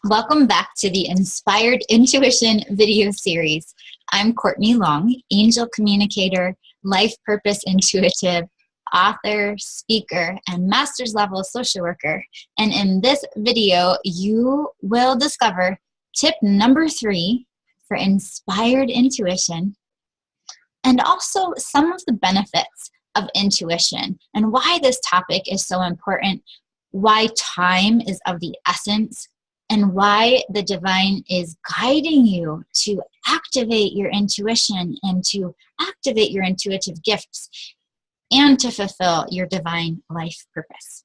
Welcome back to the Inspired Intuition video series. I'm Courtney Long, angel communicator, life purpose intuitive, author, speaker, and master's level social worker. And in this video, you will discover tip number 3 for inspired intuition, and also some of the benefits of intuition and why this topic is so important, why time is of the essence, and why the divine is guiding you to activate your intuition and to activate your intuitive gifts and to fulfill your divine life purpose.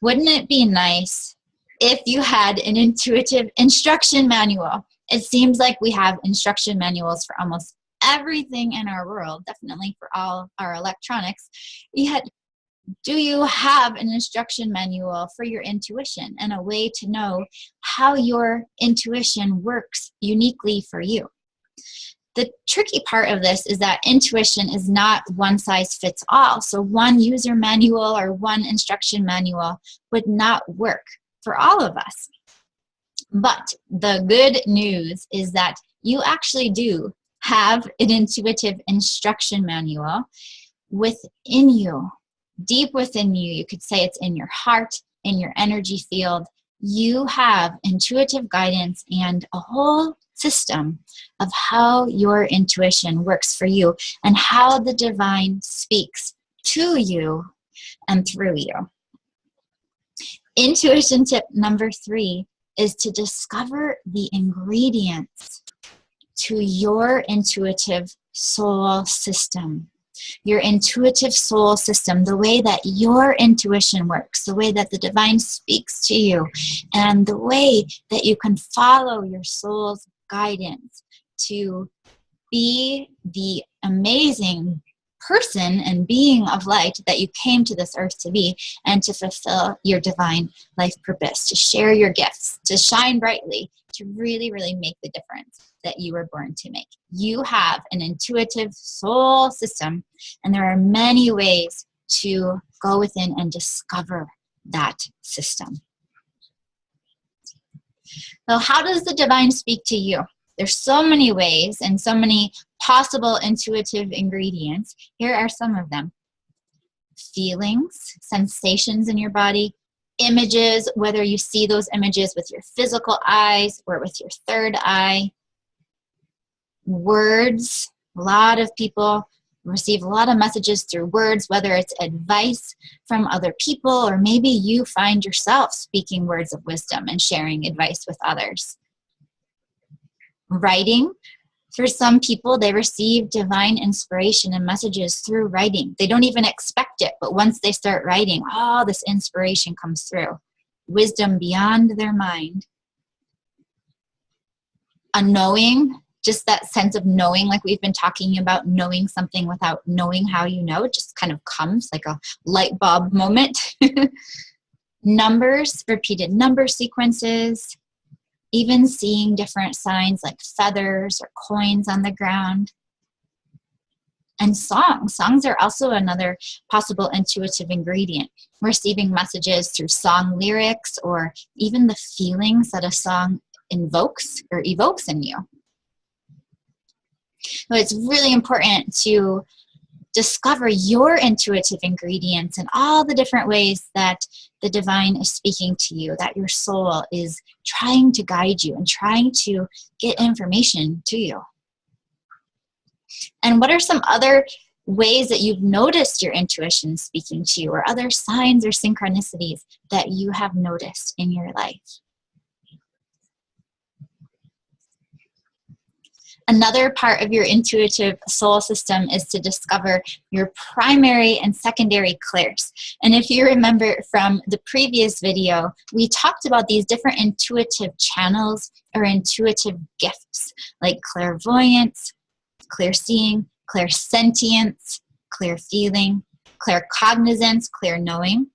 Wouldn't it be nice if you had an intuitive instruction manual? It seems like we have instruction manuals for almost everything in our world, definitely for all our electronics. Yet, do you have an instruction manual for your intuition and a way to know how your intuition works uniquely for you? The tricky part of this is that intuition is not one size fits all. So one user manual or one instruction manual would not work for all of us. But the good news is that you actually do have an intuitive instruction manual within you. Deep within you, you could say it's in your heart, in your energy field. You have intuitive guidance and a whole system of how your intuition works for you and how the divine speaks to you and through you. Intuition tip number 3 is to discover the ingredients to your intuitive soul system. Your intuitive soul system, the way that your intuition works, the way that the divine speaks to you, and the way that you can follow your soul's guidance to be the amazing person and being of light that you came to this earth to be, and to fulfill your divine life purpose, to share your gifts, to shine brightly, to really, really make the difference that you were born to make. You have an intuitive soul system, and there are many ways to go within and discover that system. So how does the divine speak to you? There's so many ways and so many possible intuitive ingredients. Here are some of them. Feelings, sensations in your body, images, whether you see those images with your physical eyes or with your third eye. Words. A lot of people receive a lot of messages through words, whether it's advice from other people or maybe you find yourself speaking words of wisdom and sharing advice with others. Writing. For some people, they receive divine inspiration and messages through writing. They don't even expect it, but once they start writing, all this inspiration comes through. Wisdom beyond their mind. A knowing, just that sense of knowing, like we've been talking about, knowing something without knowing how you know, it just kind of comes like a light bulb moment. Numbers, repeated number sequences. Even seeing different signs like feathers or coins on the ground. And songs. Songs are also another possible intuitive ingredient. Receiving messages through song lyrics or even the feelings that a song invokes or evokes in you. So it's really important to discover your intuitive ingredients and all the different ways that the divine is speaking to you, that your soul is trying to guide you and trying to get information to you. And what are some other ways that you've noticed your intuition speaking to you, or other signs or synchronicities that you have noticed in your life? Another part of your intuitive soul system is to discover your primary and secondary clairs. And if you remember from the previous video, we talked about these different intuitive channels or intuitive gifts, like clairvoyance, clairseeing, clairsentience, clairfeeling, claircognizance, clairknowing,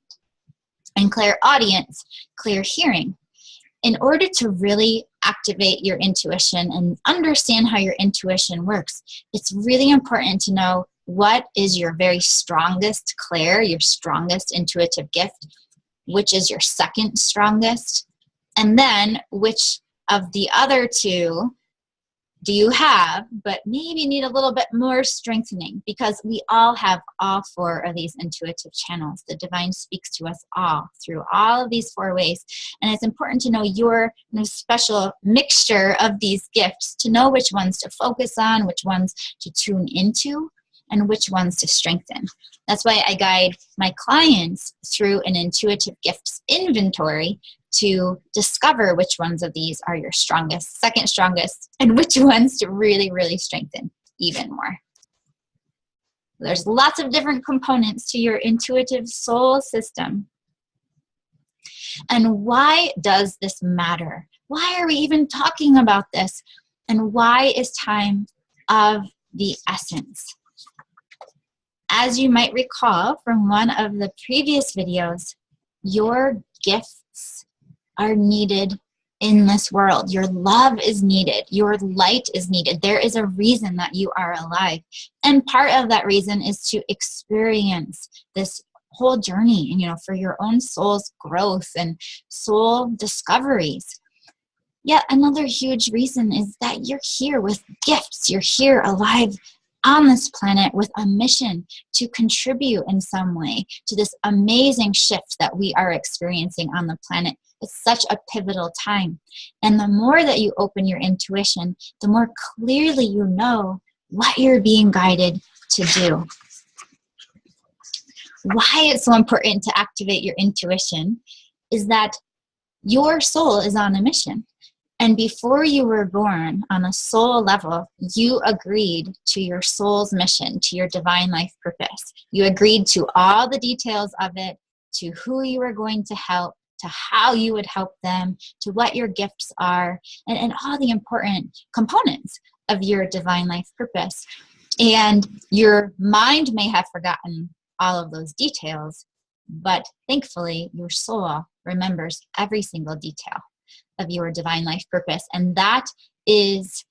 and clairaudience, clairhearing. In order to really activate your intuition and understand how your intuition works, it's really important to know what is your very strongest clair, your strongest intuitive gift, which is your second strongest, and then which of the other two do you have, but maybe need a little bit more strengthening, because we all have all four of these intuitive channels. The divine speaks to us all through all of these four ways. And it's important to know your special mixture of these gifts, to know which ones to focus on, which ones to tune into, and which ones to strengthen. That's why I guide my clients through an intuitive gifts inventory to discover which ones of these are your strongest, second strongest, and which ones to really, really strengthen even more. There's lots of different components to your intuitive soul system. And why does this matter? Why are we even talking about this? And why is time of the essence? As you might recall from one of the previous videos, your gifts are needed in this world. Your love is needed. Your light is needed. There is a reason that you are alive. And part of that reason is to experience this whole journey, and for your own soul's growth and soul discoveries. Yet another huge reason is that you're here with gifts. You're here alive on this planet with a mission to contribute in some way to this amazing shift that we are experiencing on the planet. It's such a pivotal time. And the more that you open your intuition, the more clearly you know what you're being guided to do. Why it's so important to activate your intuition is that your soul is on a mission. And before you were born, on a soul level, you agreed to your soul's mission, to your divine life purpose. You agreed to all the details of it, to who you were going to help, to how you would help them, to what your gifts are, and all the important components of your divine life purpose. And your mind may have forgotten all of those details, but thankfully your soul remembers every single detail of your divine life purpose. And that is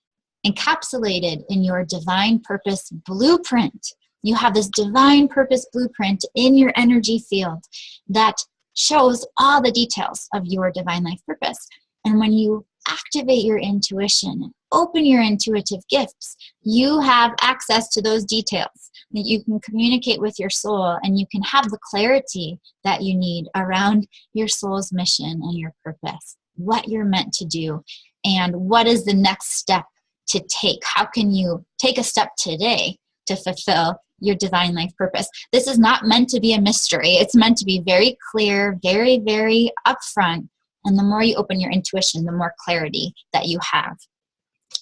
encapsulated in your divine purpose blueprint. You have this divine purpose blueprint in your energy field that shows all the details of your divine life purpose. And when you activate your intuition and open your intuitive gifts, you have access to those details that you can communicate with your soul, and you can have the clarity that you need around your soul's mission and your purpose, what you're meant to do, and what is the next step to take. How can you take a step today to fulfill your divine life purpose? This is not meant to be a mystery. It's meant to be very clear, very, very upfront. And the more you open your intuition, the more clarity that you have.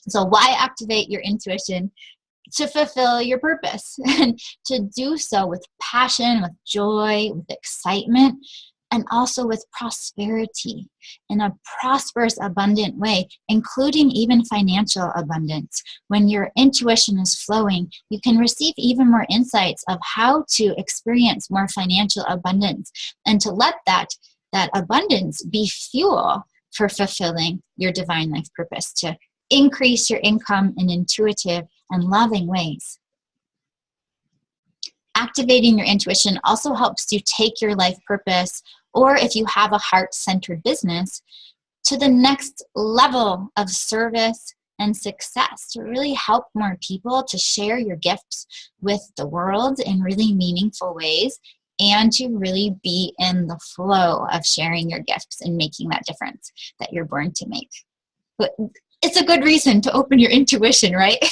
So why activate your intuition? To fulfill your purpose, and to do so with passion, with joy, with excitement, and also with prosperity, in a prosperous, abundant way, including even financial abundance. When your intuition is flowing, you can receive even more insights of how to experience more financial abundance, and to let that abundance be fuel for fulfilling your divine life purpose, to increase your income in intuitive and loving ways. Activating your intuition also helps you take your life purpose, or if you have a heart-centered business, to the next level of service and success, to really help more people, to share your gifts with the world in really meaningful ways, and to really be in the flow of sharing your gifts and making that difference that you're born to make. But it's a good reason to open your intuition, right?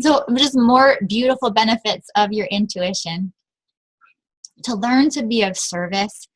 So just more beautiful benefits of your intuition. To learn to be of service,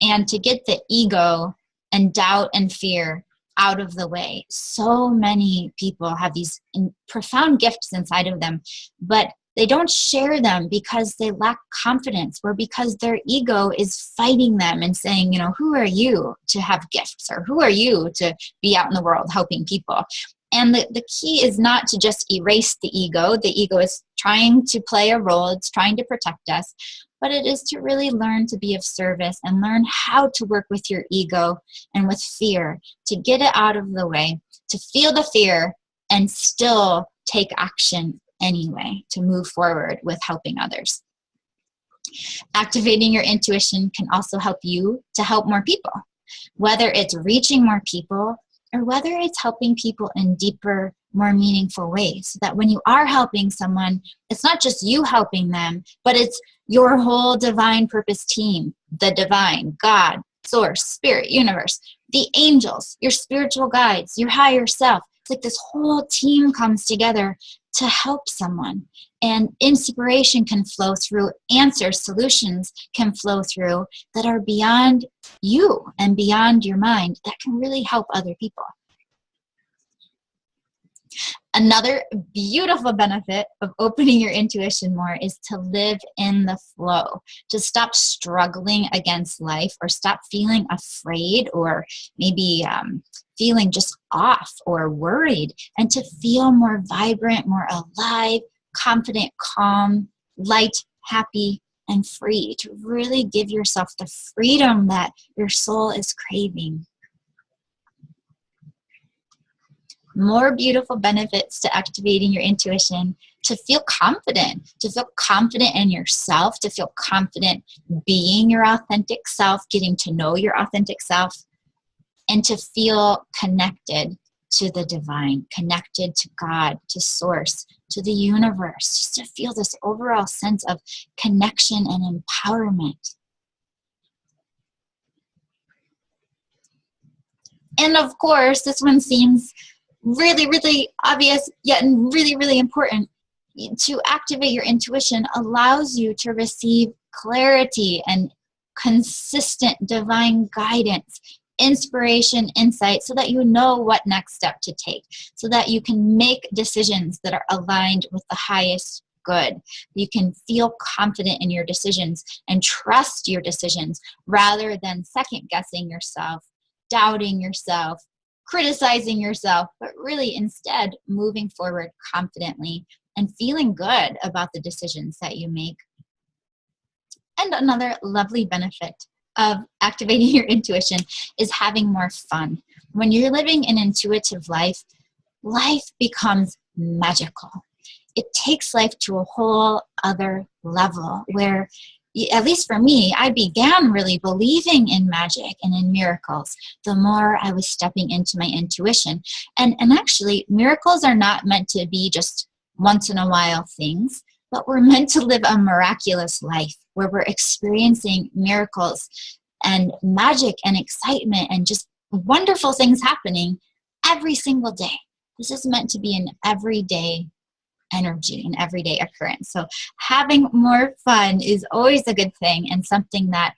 and to get the ego and doubt and fear out of the way. So many people have these profound gifts inside of them, but they don't share them because they lack confidence, or because their ego is fighting them and saying, who are you to have gifts? Or who are you to be out in the world helping people? And the key is not to just erase the ego. The ego is trying to play a role. It's trying to protect us. But it is to really learn to be of service and learn how to work with your ego and with fear, to get it out of the way, to feel the fear and still take action anyway, to move forward with helping others. Activating your intuition can also help you to help more people, whether it's reaching more people or whether it's helping people in deeper, more meaningful ways. So that when you are helping someone, it's not just you helping them, but it's your whole divine purpose team, the divine, God, source, spirit, universe, the angels, your spiritual guides, your higher self. It's like this whole team comes together to help someone. And inspiration can flow through, answers, solutions can flow through that are beyond you and beyond your mind that can really help other people. Another beautiful benefit of opening your intuition more is to live in the flow, to stop struggling against life or stop feeling afraid or maybe feeling just off or worried, and to feel more vibrant, more alive, confident, calm, light, happy, and free, to really give yourself the freedom that your soul is craving. More beautiful benefits to activating your intuition: to feel confident in yourself, to feel confident being your authentic self, getting to know your authentic self, and to feel connected to the divine, connected to God, to source, to the universe, just to feel this overall sense of connection and empowerment. And of course, this one seems really, really obvious, yet really, really important. To activate your intuition allows you to receive clarity and consistent divine guidance, inspiration, insight, so that you know what next step to take, so that you can make decisions that are aligned with the highest good. You can feel confident in your decisions and trust your decisions rather than second guessing yourself, doubting yourself, criticizing yourself, but really instead moving forward confidently and feeling good about the decisions that you make. And another lovely benefit of activating your intuition is having more fun. When you're living an intuitive life, life becomes magical. It takes life to a whole other level where, at least for me, I began really believing in magic and in miracles the more I was stepping into my intuition. And actually, miracles are not meant to be just once in a while things, but we're meant to live a miraculous life where we're experiencing miracles and magic and excitement and just wonderful things happening every single day. This is meant to be an everyday energy, an everyday occurrence. So having more fun is always a good thing, and something that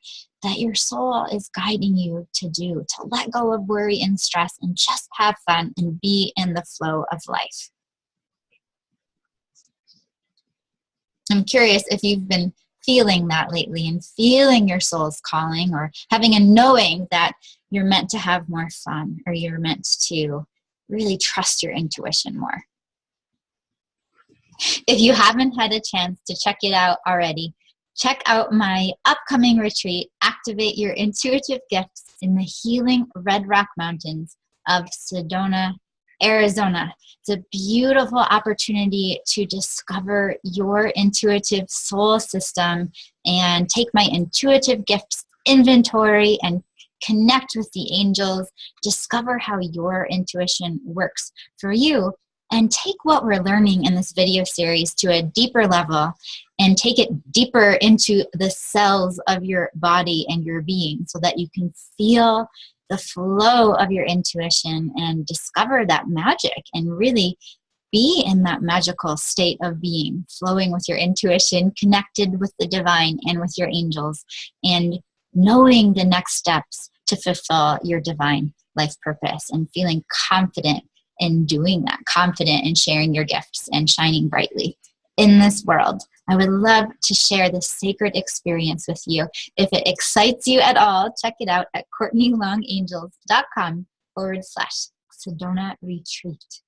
your soul is guiding you to do, to let go of worry and stress and just have fun and be in the flow of life. I'm curious if you've been feeling that lately and feeling your soul's calling, or having a knowing that you're meant to have more fun, or you're meant to really trust your intuition more. If you haven't had a chance to check it out already, check out my upcoming retreat, Activate Your Intuitive Gifts in the Healing Red Rock Mountains of Sedona, Arizona. It's a beautiful opportunity to discover your intuitive soul system and take my intuitive gifts inventory and connect with the angels, discover how your intuition works for you, and take what we're learning in this video series to a deeper level and take it deeper into the cells of your body and your being, so that you can feel the flow of your intuition and discover that magic and really be in that magical state of being, flowing with your intuition, connected with the divine and with your angels, and knowing the next steps to fulfill your divine life purpose, and feeling confident in doing that, confident in sharing your gifts and shining brightly in this world. I would love to share this sacred experience with you. If it excites you at all, check it out at CourtneyLongAngels.com/Sedona Retreat.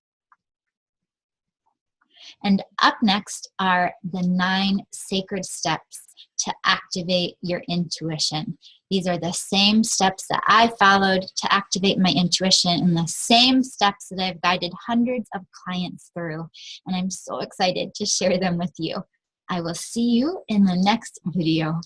And up next are the 9 sacred steps to activate your intuition. These are the same steps that I followed to activate my intuition, and the same steps that I've guided hundreds of clients through. And I'm so excited to share them with you. I will see you in the next video.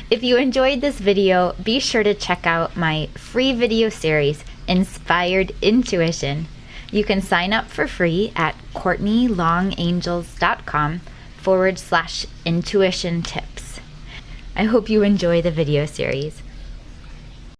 If you enjoyed this video, be sure to check out my free video series, Inspired Intuition. You can sign up for free at CourtneyLongAngels.com/intuition tips. I hope you enjoy the video series.